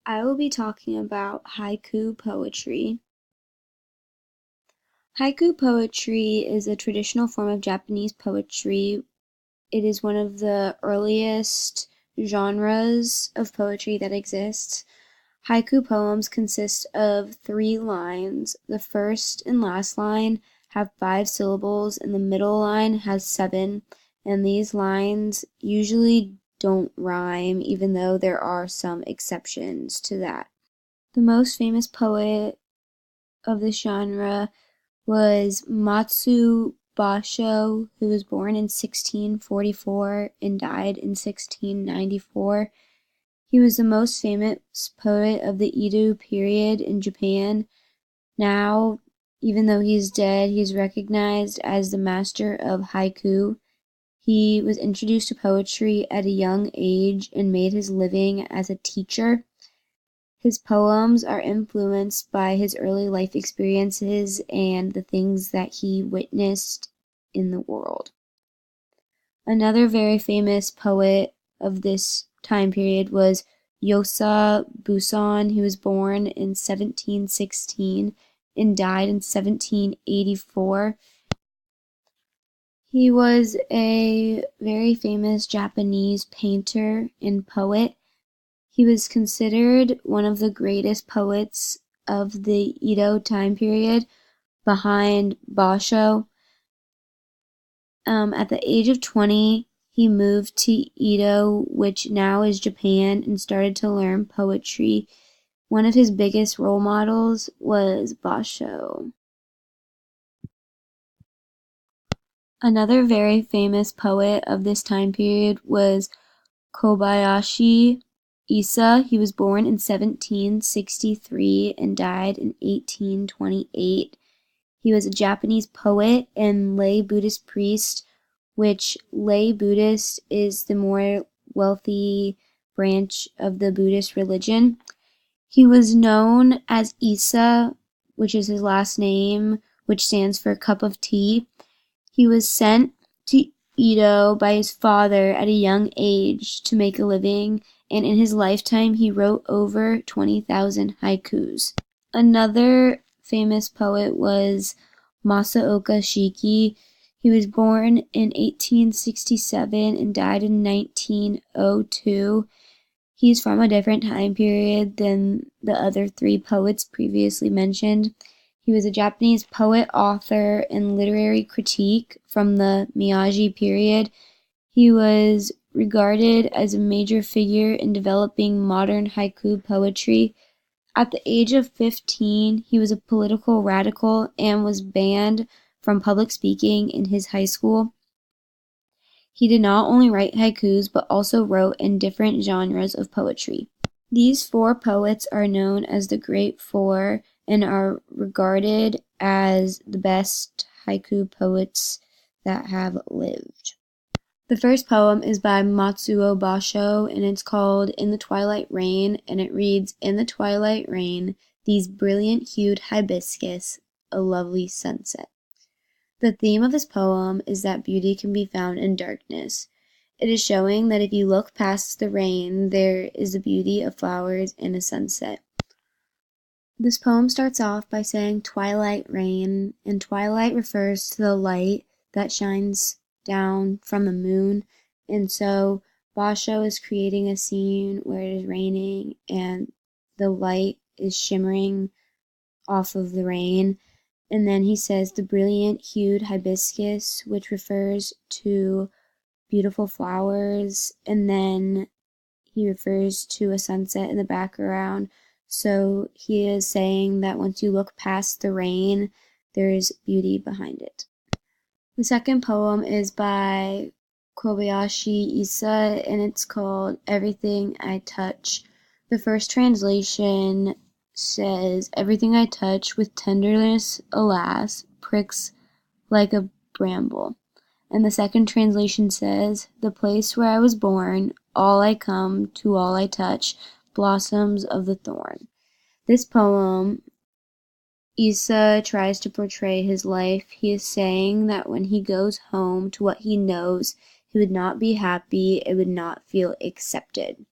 I will be talking about haiku poetry. Haiku poetry is a traditional form of Japanese poetry. It is one of the earliest genres of poetry that exists. Haiku poems consist of 3 lines. The first and last line have 5 syllables, and the middle line has 7, and these lines usually don't rhyme, even though there are some exceptions to that. The most famous poet of this genre was Matsu Basho, who was born in 1644 and died in 1694. He was the most famous poet of the Edo period in Japan. Now, even though he's dead, he's recognized as the master of haiku. He was introduced to poetry at a young age and made his living as a teacher. His poems are influenced by his early life experiences and the things that he witnessed in the world. Another very famous poet of this time period was Yosa Busan, who was born in 1716 and died in 1784. He was a very famous Japanese painter and poet. He was considered one of the greatest poets of the Edo time period, behind Basho. At the age of 20, he moved to Edo, which now is Japan, and started to learn poetry. One of his biggest role models was Basho. Another very famous poet of this time period was Kobayashi Issa. He was born in 1763 and died in 1828. He was a Japanese poet and lay Buddhist priest, which lay Buddhist is the more wealthy branch of the Buddhist religion. He was known as Issa, which is his last name, which stands for cup of tea. He was sent to Edo by his father at a young age to make a living, and in his lifetime he wrote over 20,000 haikus. Another famous poet was Masaoka Shiki. He was born in 1867 and died in 1902. He's from a different time period than the other 3 poets previously mentioned. He was a Japanese poet, author, and literary critic from the Meiji period. He was regarded as a major figure in developing modern haiku poetry. At the age of 15, he was a political radical and was banned from public speaking in his high school. He did not only write haikus, but also wrote in different genres of poetry. These 4 poets are known as the Great Four and are regarded as the best haiku poets that have lived. The first poem is by Matsuo Basho, and it's called In the Twilight Rain, and it reads, "In the twilight rain, these brilliant-hued hibiscus, a lovely sunset." The theme of this poem is that beauty can be found in darkness. It is showing that if you look past the rain, there is the beauty of flowers and a sunset. This poem starts off by saying twilight rain, and twilight refers to the light that shines down from the moon, and so Basho is creating a scene where it is raining and the light is shimmering off of the rain. And then he says the brilliant hued hibiscus, which refers to beautiful flowers, and then he refers to a sunset in the background. So he is saying that once you look past the rain, there is beauty behind it. The second poem is by Kobayashi Issa, and it's called Everything I Touch. The first translation says, "Everything I touch with tenderness, alas, pricks like a bramble." And the second translation says, "The place where I was born, all I come, to all I touch, blossoms of the thorn." This poem, Issa tries to portray his life. He is saying that when he goes home to what he knows, he would not be happy, it would not feel accepted.